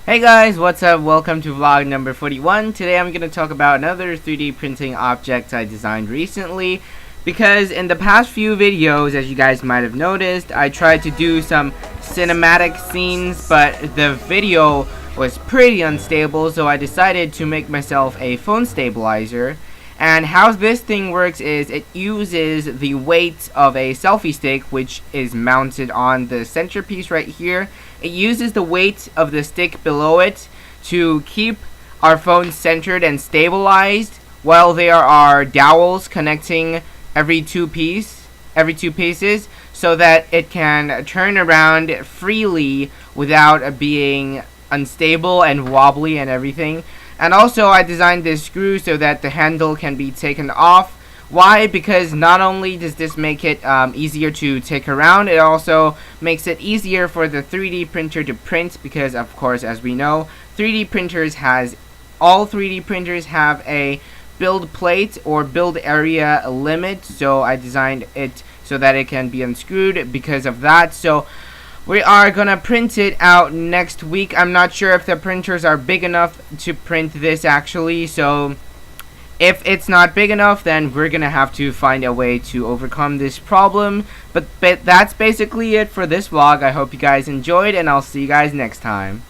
Hey guys, what's up? Welcome to vlog number 41. Today I'm going to talk about another 3D printing object I designed recently, because in the past few videos, as you guys might have noticed, I tried to do some cinematic scenes, but the video was pretty unstable, so I decided to make myself a phone stabilizer. And how this thing works is it uses the weight of a selfie stick, which is mounted on the centerpiece right here. It uses the weight of the stick below it to keep our phone centered and stabilized, while there are dowels connecting every two pieces, so that it can turn around freely without being unstable and wobbly and everything. And also I designed this screw so that the handle can be taken off. Why? Because not only does this make it easier to take around, it also makes it easier for the 3D printer to print, because of course, as we know, all 3D printers have a build plate or build area limit, so I designed it so that it can be unscrewed because of that. So we are gonna print it out next week. I'm not sure if the printers are big enough to print this actually, so if it's not big enough, then we're gonna have to find a way to overcome this problem. But that's basically it for this vlog. I hope you guys enjoyed, and I'll see you guys next time.